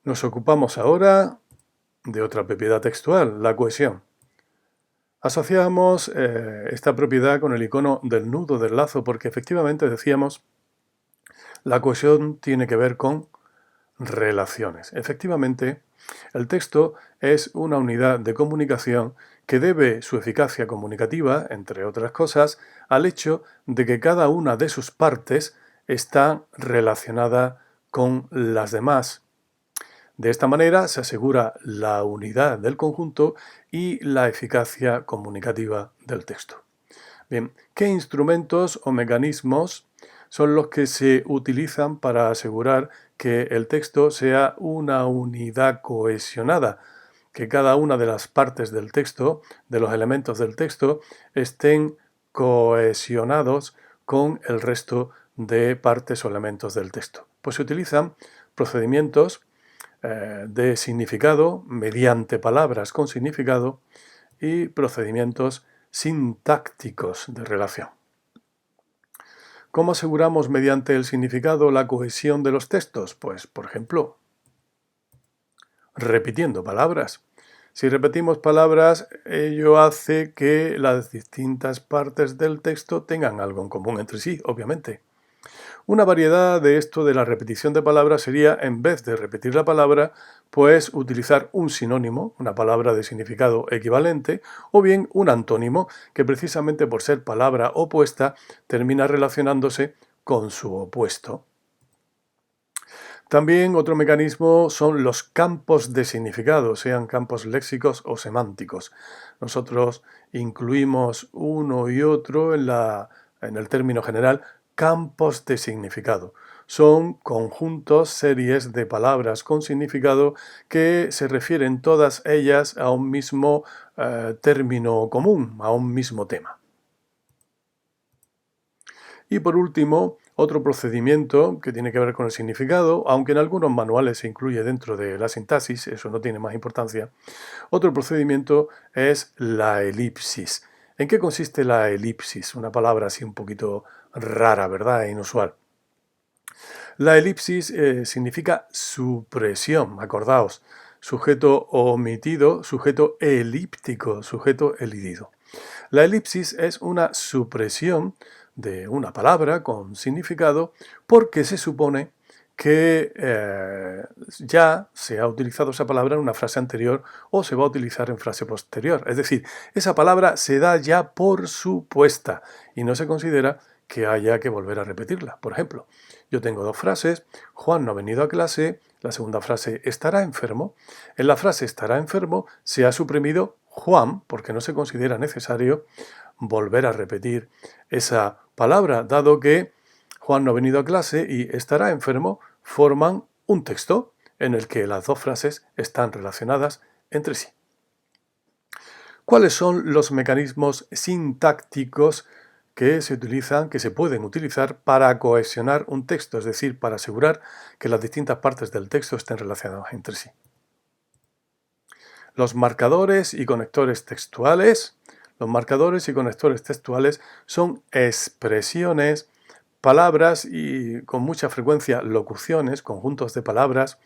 Nos ocupamos ahora de otra propiedad textual, la cohesión. Asociamos esta propiedad con el icono del nudo del lazo porque efectivamente decíamos la cohesión tiene que ver con relaciones. Efectivamente, el texto es una unidad de comunicación que debe su eficacia comunicativa, entre otras cosas, al hecho de que cada una de sus partes está relacionada con las demás. De esta manera se asegura la unidad del conjunto y la eficacia comunicativa del texto. Bien, ¿qué instrumentos o mecanismos son los que se utilizan para asegurar que el texto sea una unidad cohesionada? Que cada una de las partes del texto, de los elementos del texto, estén cohesionados con el resto de partes o elementos del texto. Pues se utilizan procedimientos de significado mediante palabras con significado y procedimientos sintácticos de relación. ¿Cómo aseguramos mediante el significado la cohesión de los textos? Pues, por ejemplo, repitiendo palabras. Si repetimos palabras, ello hace que las distintas partes del texto tengan algo en común entre sí, obviamente. Una variedad de esto de la repetición de palabras sería, en vez de repetir la palabra, pues utilizar un sinónimo, una palabra de significado equivalente, o bien un antónimo, que precisamente por ser palabra opuesta, termina relacionándose con su opuesto. También otro mecanismo son los campos de significado, sean campos léxicos o semánticos. Nosotros incluimos uno y otro en el término general campos de significado. Son conjuntos, series de palabras con significado que se refieren todas ellas a un mismo término común, a un mismo tema. Y por último, otro procedimiento que tiene que ver con el significado, aunque en algunos manuales se incluye dentro de la sintaxis, eso no tiene más importancia. Otro procedimiento es la elipsis. ¿En qué consiste la elipsis? Una palabra así un poquito rara, ¿verdad? E inusual. La elipsis significa supresión, acordaos. Sujeto omitido, sujeto elíptico, sujeto elidido. La elipsis es una supresión de una palabra con significado porque se supone que ya se ha utilizado esa palabra en una frase anterior o se va a utilizar en frase posterior. Es decir, esa palabra se da ya por supuesta y no se considera que haya que volver a repetirla. Por ejemplo, yo tengo dos frases, Juan no ha venido a clase, la segunda frase estará enfermo. En la frase estará enfermo se ha suprimido Juan porque no se considera necesario volver a repetir esa palabra, dado que Juan no ha venido a clase y estará enfermo forman un texto en el que las dos frases están relacionadas entre sí. ¿Cuáles son los mecanismos sintácticos que se utilizan, que se pueden utilizar para cohesionar un texto, es decir, para asegurar que las distintas partes del texto estén relacionadas entre sí? Los marcadores y conectores textuales. Los marcadores y conectores textuales son expresiones, palabras y con mucha frecuencia locuciones, conjuntos de palabras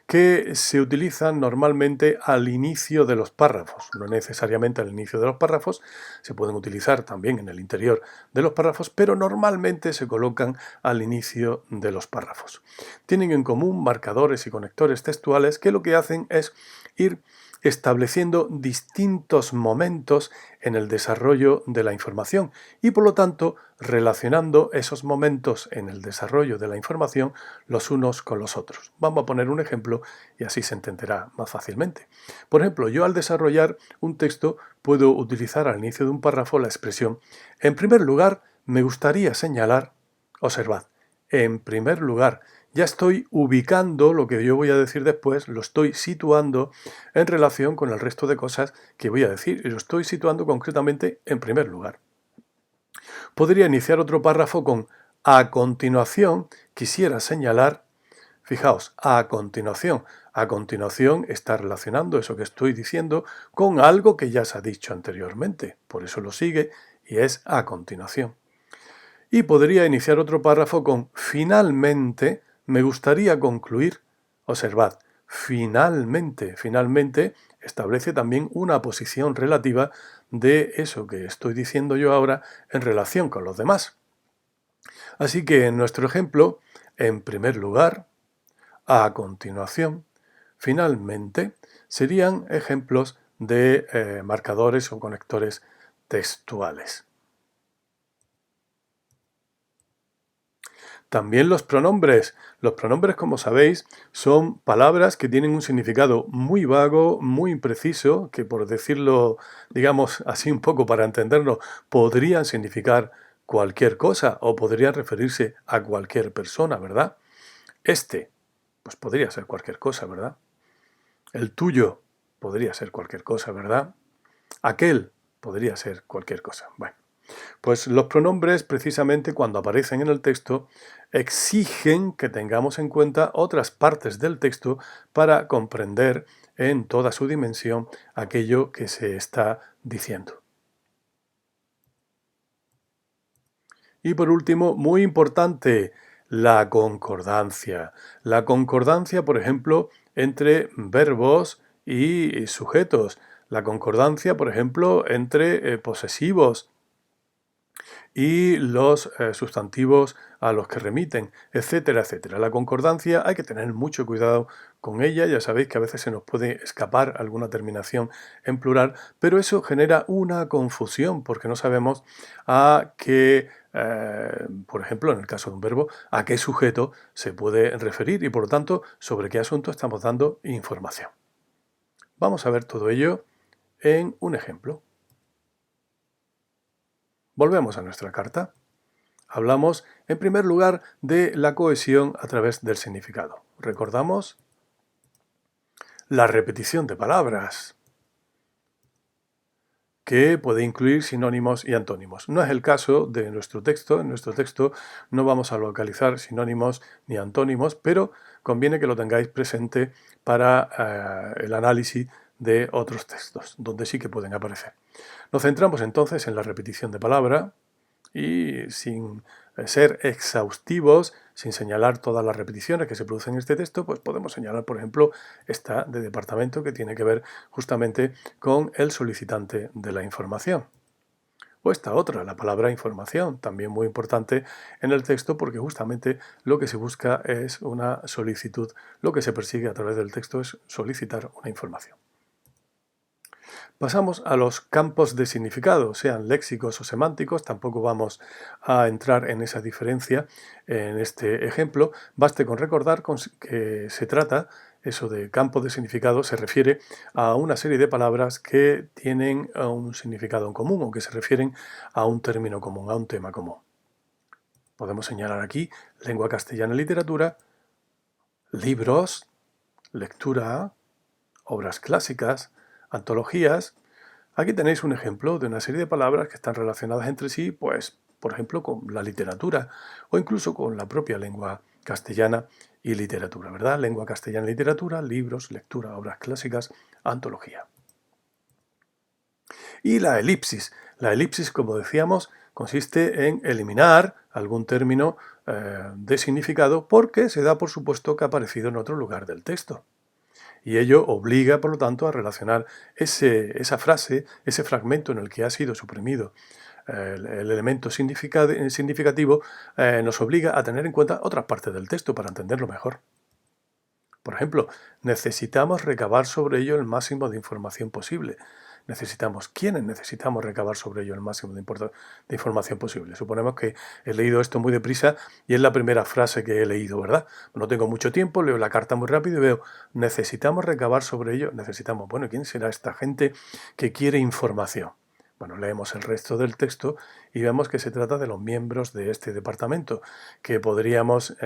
que se utilizan normalmente al inicio de los párrafos, no necesariamente al inicio de los párrafos, se pueden utilizar también en el interior de los párrafos, pero normalmente se colocan al inicio de los párrafos. Tienen en común marcadores y conectores textuales que lo que hacen es ir estableciendo distintos momentos en el desarrollo de la información y por lo tanto relacionando esos momentos en el desarrollo de la información los unos con los otros. Vamos a poner un ejemplo y así se entenderá más fácilmente. Por ejemplo, yo al desarrollar un texto puedo utilizar al inicio de un párrafo la expresión en primer lugar me gustaría señalar, observad, en primer lugar, ya estoy ubicando lo que yo voy a decir después, lo estoy situando en relación con el resto de cosas que voy a decir y lo estoy situando concretamente en primer lugar. Podría iniciar otro párrafo con a continuación quisiera señalar, fijaos, a continuación está relacionando eso que estoy diciendo con algo que ya se ha dicho anteriormente, por eso lo sigue y es a continuación. Y podría iniciar otro párrafo con finalmente me gustaría concluir, observad, finalmente. Finalmente establece también una posición relativa de eso que estoy diciendo yo ahora en relación con los demás. Así que en nuestro ejemplo, en primer lugar, a continuación, finalmente, serían ejemplos de marcadores o conectores textuales. También los pronombres. Los pronombres, como sabéis, son palabras que tienen un significado muy vago, muy impreciso, que por decirlo, digamos así un poco para entenderlo, podrían significar cualquier cosa o podrían referirse a cualquier persona, ¿verdad? Este, pues podría ser cualquier cosa, ¿verdad? El tuyo podría ser cualquier cosa, ¿verdad? Aquel podría ser cualquier cosa. Bueno, pues los pronombres, precisamente cuando aparecen en el texto, exigen que tengamos en cuenta otras partes del texto para comprender en toda su dimensión aquello que se está diciendo. Y por último, muy importante, la concordancia. La concordancia, por ejemplo, entre verbos y sujetos. La concordancia, por ejemplo, entre posesivos y los sustantivos a los que remiten, etcétera, etcétera. La concordancia hay que tener mucho cuidado con ella, ya sabéis que a veces se nos puede escapar alguna terminación en plural, pero eso genera una confusión porque no sabemos a qué, por ejemplo, en el caso de un verbo, a qué sujeto se puede referir y por lo tanto sobre qué asunto estamos dando información. Vamos a ver todo ello en un ejemplo. Volvemos a nuestra carta. Hablamos, en primer lugar, de la cohesión a través del significado. Recordamos la repetición de palabras, que puede incluir sinónimos y antónimos. No es el caso de nuestro texto. En nuestro texto no vamos a localizar sinónimos ni antónimos, pero conviene que lo tengáis presente para el análisis de otros textos, donde sí que pueden aparecer. Nos centramos entonces en la repetición de palabra y sin ser exhaustivos, sin señalar todas las repeticiones que se producen en este texto, pues podemos señalar, por ejemplo, esta de departamento que tiene que ver justamente con el solicitante de la información. O esta otra, la palabra información, también muy importante en el texto porque justamente lo que se busca es una solicitud, lo que se persigue a través del texto es solicitar una información. Pasamos a los campos de significado, sean léxicos o semánticos, tampoco vamos a entrar en esa diferencia en este ejemplo. Baste con recordar que se trata, eso de campos de significado, se refiere a una serie de palabras que tienen un significado en común o que se refieren a un término común, a un tema común. Podemos señalar aquí lengua castellana y literatura, libros, lectura, obras clásicas, antologías. Aquí tenéis un ejemplo de una serie de palabras que están relacionadas entre sí, pues, por ejemplo, con la literatura o incluso con la propia lengua castellana y literatura, ¿verdad? Lengua castellana y literatura, libros, lectura, obras clásicas, antología. Y la elipsis. La elipsis, como decíamos, consiste en eliminar algún término de significado porque se da por supuesto que ha aparecido en otro lugar del texto. Y ello obliga, por lo tanto, a relacionar esa frase, ese fragmento en el que ha sido suprimido el elemento significativo, nos obliga a tener en cuenta otras partes del texto para entenderlo mejor. Por ejemplo, necesitamos recabar sobre ello el máximo de información posible. ¿Quiénes necesitamos recabar sobre ello el máximo de información posible? Suponemos que he leído esto muy deprisa y es la primera frase que he leído, ¿verdad? No tengo mucho tiempo, leo la carta muy rápido y veo, necesitamos recabar sobre ello, bueno, ¿quién será esta gente que quiere información? Bueno, leemos el resto del texto y vemos que se trata de los miembros de este departamento, que podríamos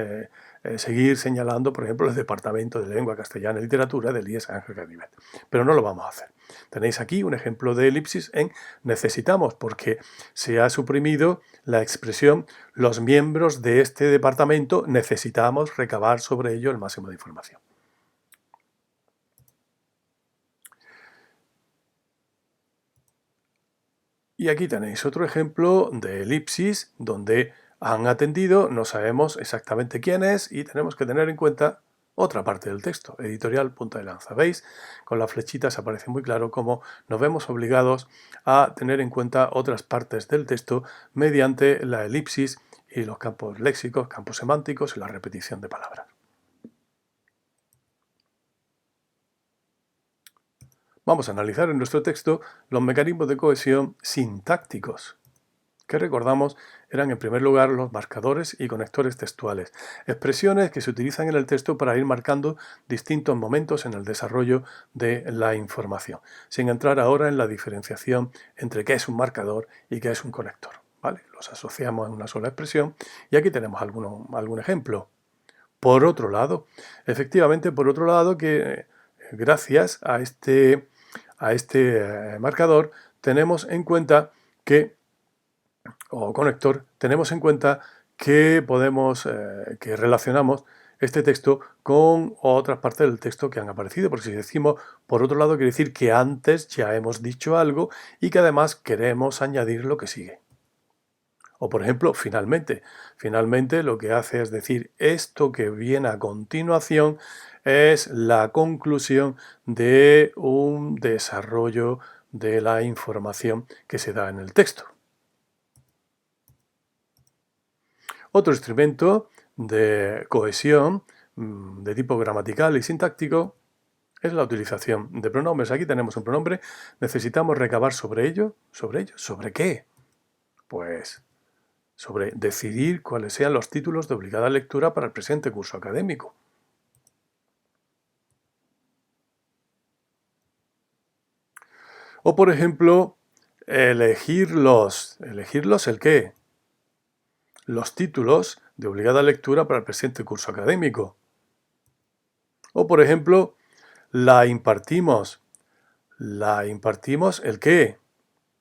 seguir señalando, por ejemplo, el Departamento de Lengua Castellana y Literatura del IES Ángel Ganivet. Pero no lo vamos a hacer. Tenéis aquí un ejemplo de elipsis en necesitamos, porque se ha suprimido la expresión los miembros de este departamento necesitamos recabar sobre ello el máximo de información. Y aquí tenéis otro ejemplo de elipsis donde han atendido, no sabemos exactamente quién es y tenemos que tener en cuenta otra parte del texto, editorial punta de lanza. ¿Veis? Con las flechitas aparece muy claro cómo nos vemos obligados a tener en cuenta otras partes del texto mediante la elipsis y los campos léxicos, campos semánticos y la repetición de palabras. Vamos a analizar en nuestro texto los mecanismos de cohesión sintácticos, que recordamos eran en primer lugar los marcadores y conectores textuales, expresiones que se utilizan en el texto para ir marcando distintos momentos en el desarrollo de la información, sin entrar ahora en la diferenciación entre qué es un marcador y qué es un conector. ¿Vale? Los asociamos en una sola expresión y aquí tenemos algún ejemplo. Por otro lado, efectivamente, que gracias a este marcador tenemos en cuenta que o conector, tenemos en cuenta que que relacionamos este texto con otras partes del texto que han aparecido, porque si decimos por otro lado quiere decir que antes ya hemos dicho algo y que además queremos añadir lo que sigue. O por ejemplo, finalmente. Finalmente lo que hace es decir esto que viene a continuación es la conclusión de un desarrollo de la información que se da en el texto. Otro instrumento de cohesión de tipo gramatical y sintáctico es la utilización de pronombres. Aquí tenemos un pronombre, necesitamos recabar sobre ello. ¿Sobre qué? Pues sobre decidir cuáles sean los títulos de obligada lectura para el presente curso académico. O por ejemplo, elegirlos ¿el qué? Los títulos de obligada lectura para el presente curso académico. O por ejemplo, la impartimos ¿el qué?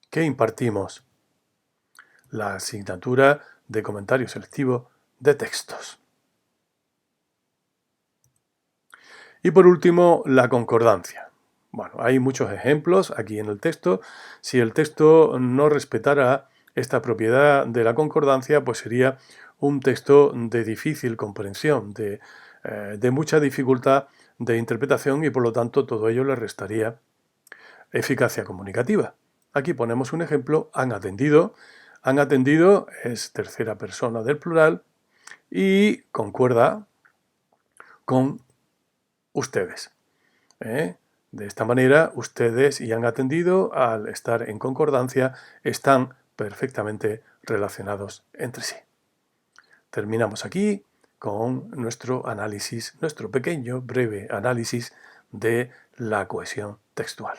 ¿Qué impartimos? La asignatura de comentario selectivo de textos. Y por último, la concordancia. Bueno, hay muchos ejemplos aquí en el texto. Si el texto no respetara esta propiedad de la concordancia, pues sería un texto de difícil comprensión, de mucha dificultad de interpretación y por lo tanto todo ello le restaría eficacia comunicativa. Aquí ponemos un ejemplo, han atendido. Han atendido es tercera persona del plural y concuerda con ustedes. De esta manera, ustedes y han atendido, al estar en concordancia, están perfectamente relacionados entre sí. Terminamos aquí con nuestro análisis, nuestro pequeño, breve análisis de la cohesión textual.